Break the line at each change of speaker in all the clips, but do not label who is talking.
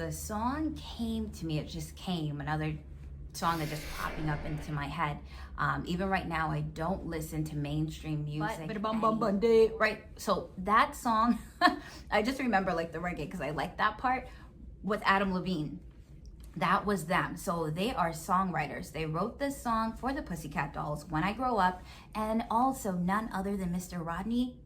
The song came to me, it just came, another song that just popping up into my head. Even right now, I don't listen to mainstream music. Right, so that song, I just remember like the reggae because I like that part with Adam Levine. That was them. So they are songwriters. They wrote this song for the Pussycat Dolls, When I Grow Up, and also none other than Mr. Rodney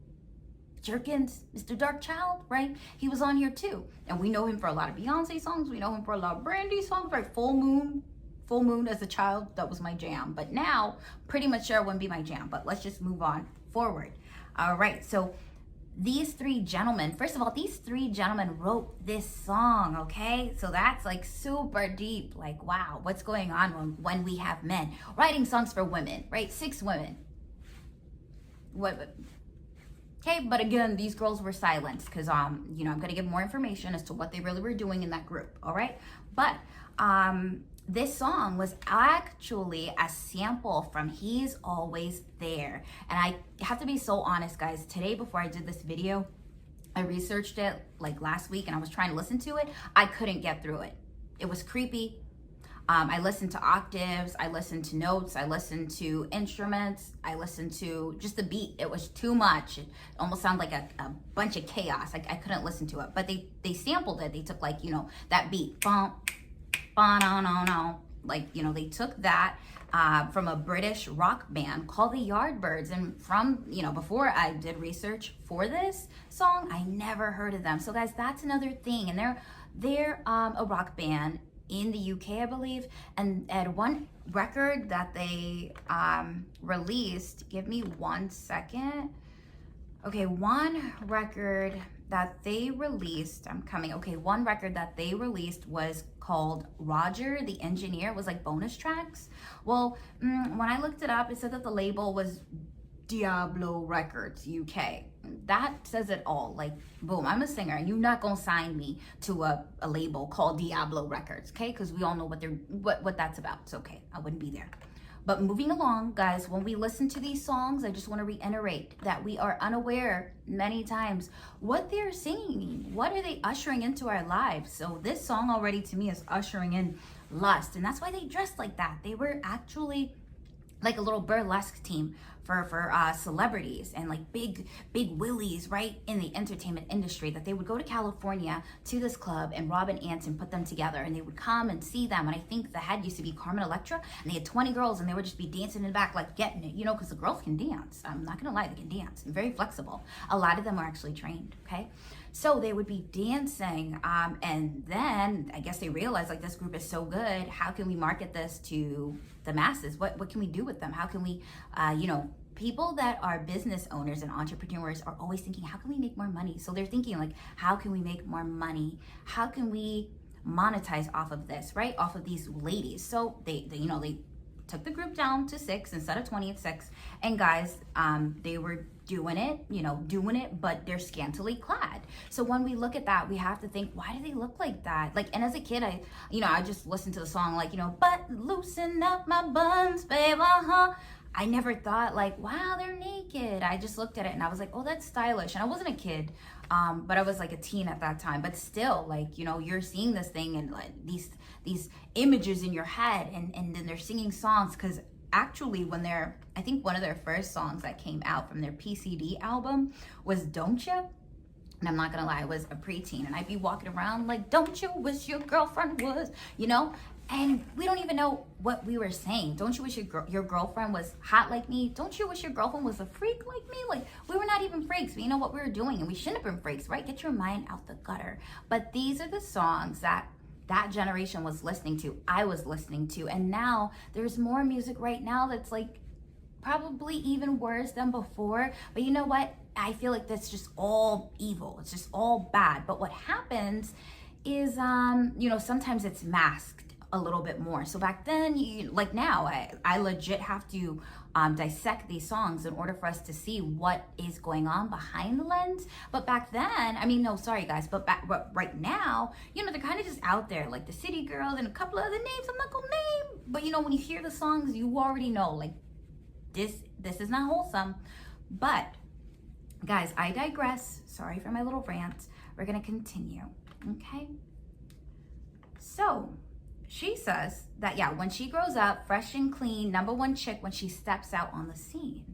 Jerkins, Mr. Darkchild, right? He was on here too. And we know him for a lot of Beyonce songs. We know him for a lot of Brandy songs, right? Full Moon as a child, that was my jam. But now, pretty much sure it wouldn't be my jam. But let's just move on forward. All right, so these three gentlemen, first of all, these three gentlemen wrote this song, okay? So that's like super deep. Like, wow, what's going on when we have men writing songs for women, right? 6 women. What? Okay, but again, these girls were silenced because, I'm going to give more information as to what they really were doing in that group, all right? But this song was actually a sample from He's Always There. And I have to be so honest, guys. Today, before I did this video, I researched it like last week and I was trying to listen to it. I couldn't get through it. It was creepy. I listened to octaves, I listened to notes, I listened to instruments, I listened to just the beat. It was too much. It almost sounded like a bunch of chaos. I couldn't listen to it. But they sampled it. They took like, that beat. Like, they took that from a British rock band called the Yardbirds. And from, before I did research for this song, I never heard of them. So guys, that's another thing. And they're a rock band in the UK, I believe, and one record that they released, give me 1 second. Okay, one record that they released, one record that they released was called Roger the Engineer. It was like bonus tracks. Well, when I looked it up, it said that the label was Diablo Records UK. That says it all. Like, boom, I'm a singer and you're not gonna sign me to a label called Diablo Records, okay? Because we all know what that's about. It's okay, I wouldn't be there. But moving along, guys, when we listen to these songs, I just want to reiterate that we are unaware many times what they're singing. What are they ushering into our lives? So this song already to me is ushering in lust, and that's why they dressed like that. They were actually like a little burlesque team for celebrities and like big willies, right, in the entertainment industry, that they would go to California to this club and Robin Anton put them together and they would come and see them. And I think the head used to be Carmen Electra, and they had 20 girls and they would just be dancing in the back, like getting it, because the girls can dance. I'm not gonna lie, they can dance and very flexible. A lot of them are actually trained, okay? So they would be dancing, and then I guess they realized, like, this group is so good, how can we market this to the masses? What can we do with them? How can we, people that are business owners and entrepreneurs are always thinking, how can we make more money? So they're thinking like, how can we make more money? How can we monetize off of this, right? Off of these ladies. So they took the group down to 6 instead of 20 at 6. And guys, they were doing it, but they're scantily clad. So when we look at that, we have to think, why do they look like that? Like, and as a kid, I just listened to the song, like, but loosen up my buns, babe, I never thought like, wow, they're naked. I just looked at it and I was like, oh, that's stylish. And I wasn't a kid, but I was like a teen at that time. But still, like, you're seeing this thing and like these images in your head, and then they're singing songs. Because actually, I think one of their first songs that came out from their PCD album was Don't Ya? And I'm not gonna lie, I was a preteen and I'd be walking around like, don't you wish your girlfriend was, And we don't even know what we were saying. Don't you wish your girlfriend was hot like me? Don't you wish your girlfriend was a freak like me? Like, we were not even freaks. We know what we were doing and we shouldn't have been freaks, right? Get your mind out the gutter. But these are the songs that generation was listening to, I was listening to. And now there's more music right now that's like probably even worse than before. But you know what? I feel like that's just all evil. It's just all bad. But what happens is, sometimes it's masked a little bit more. So back then, like now, I legit have to dissect these songs in order for us to see what is going on behind the lens. But back then, no, sorry guys, but right now, they're kind of just out there, like the City Girls and a couple of other names I'm not gonna name. But when you hear the songs, you already know, like, this is not wholesome. But guys, I digress. Sorry for my little rant. We're gonna continue, okay? So she says that, yeah, when she grows up, fresh and clean, number one chick when she steps out on the scene.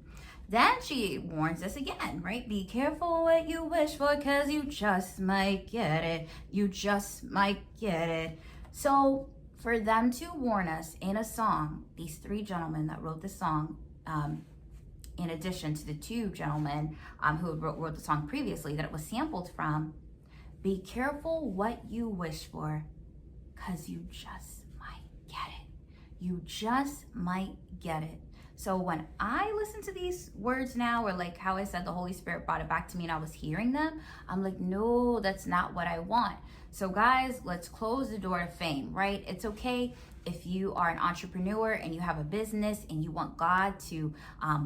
Then she warns us again, right? Be careful what you wish for, because you just might get it. You just might get it. So for them to warn us in a song, these three gentlemen that wrote the song, in addition to the two gentlemen who wrote the song previously that it was sampled from, be careful what you wish for, because you just might get it. You just might get it. So when I listen to these words now, or like how I said, the Holy Spirit brought it back to me and I was hearing them, I'm like, no, that's not what I want. So guys, let's close the door to fame, right? It's okay if you are an entrepreneur and you have a business and you want God to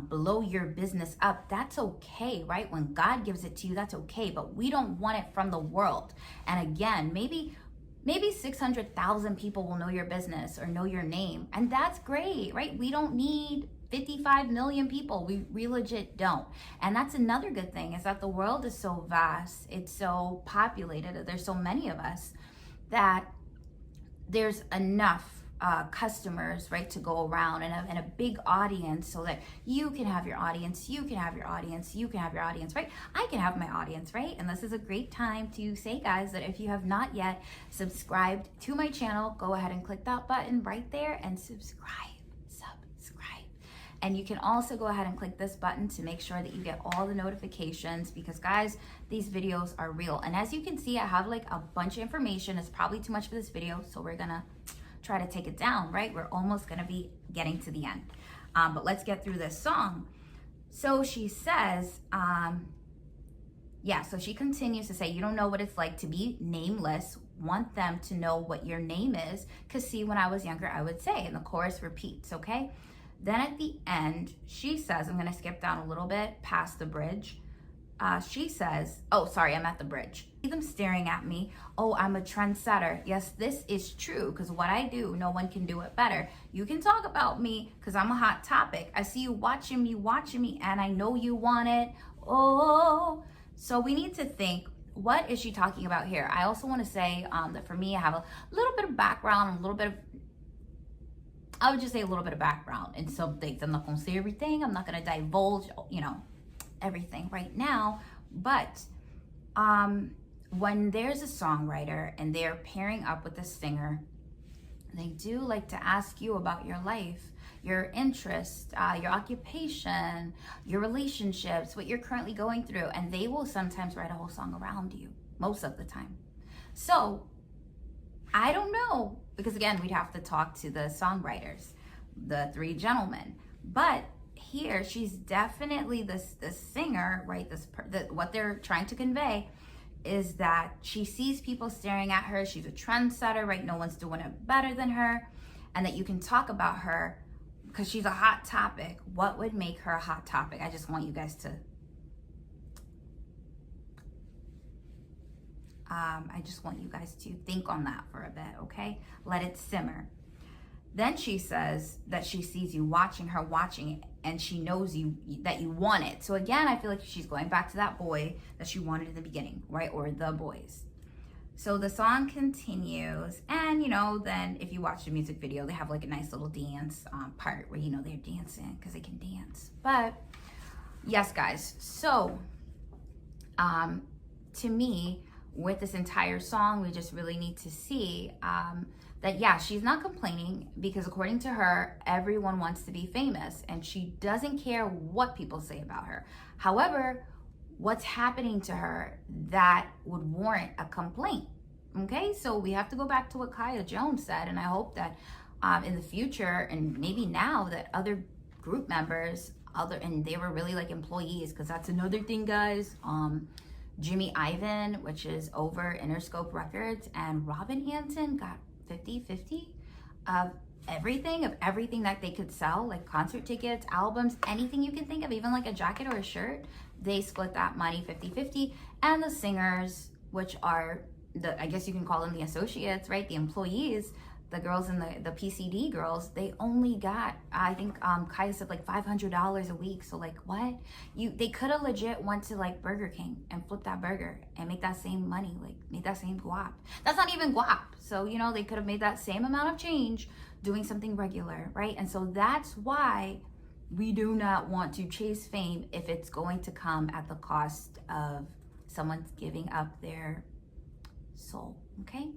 blow your business up. That's okay, right? When God gives it to you, that's okay. But we don't want it from the world. And again, maybe 600,000 people will know your business or know your name. And that's great, right? We don't need 55 million people. We legit don't. And that's another good thing, is that the world is so vast. It's so populated. There's so many of us that there's enough customers, right, to go around, and a big audience, so that you can have your audience, you can have your audience, you can have your audience, right? I can have my audience, right? And this is a great time to say, guys, that if you have not yet subscribed to my channel, go ahead and click that button right there and subscribe. And you can also go ahead and click this button to make sure that you get all the notifications, because guys, these videos are real. And as you can see, I have like a bunch of information. It's probably too much for this video, so we're gonna try to take it down, right? We're almost gonna be getting to the end. But let's get through this song. So she says, so she continues to say, you don't know what it's like to be nameless. Want them to know what your name is. Because see, when I was younger, I would say, and the chorus repeats, okay? Then at the end, she says, I'm gonna skip down a little bit past the bridge. She says, oh, sorry, I'm at the bridge. See them staring at me. Oh, I'm a trendsetter. Yes, this is true, because what I do, no one can do it better. You can talk about me, because I'm a hot topic. I see you watching me, and I know you want it. Oh, so we need to think, what is she talking about here? I also want to say that for me, I have a little bit of background, I would just say a little bit of background in some things. I'm not going to say everything. I'm not going to divulge, everything right now. But when there's a songwriter and they're pairing up with a singer, they do like to ask you about your life, your interests, your occupation, your relationships, what you're currently going through. And they will sometimes write a whole song around you, most of the time. So I don't know, because again, we'd have to talk to the songwriters, the three gentlemen. But here, she's definitely the singer, right? What they're trying to convey is that she sees people staring at her. She's a trendsetter, right? No one's doing it better than her. And that you can talk about her because she's a hot topic. What would make her a hot topic? I just want you guys to think on that for a bit, okay? Let it simmer. Then she says that she sees you watching her, and she knows that you want it. So again, I feel like she's going back to that boy that she wanted in the beginning, right? Or the boys. So the song continues, and then if you watch the music video, they have like a nice little dance part where they're dancing because they can dance. But yes, guys. So to me, with this entire song, we just really need to see that, yeah, she's not complaining, because according to her, everyone wants to be famous and she doesn't care what people say about her. However, what's happening to her that would warrant a complaint? Okay, so we have to go back to what Kaya Jones said, and I hope that in the future, and maybe now, that other group members, and they were really like employees, because that's another thing, guys. Jimmy Ivan, which is over Interscope Records, and Robin Hanson got 50-50 of everything that they could sell, like concert tickets, albums, anything you can think of, even like a jacket or a shirt. They split that money 50-50. And the singers, which are I guess you can call them the associates, right? The employees, the girls in the PCD girls, they only got, I think Kaya said like $500 a week. So like what? They could have legit went to like Burger King and flipped that burger and make that same money, like make that same guap. That's not even guap. So, you know, they could have made that same amount of change doing something regular, right? And so that's why we do not want to chase fame if it's going to come at the cost of someone's giving up their soul, okay?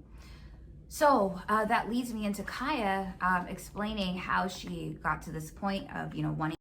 So that leads me into Kaya explaining how she got to this point of, you know, wanting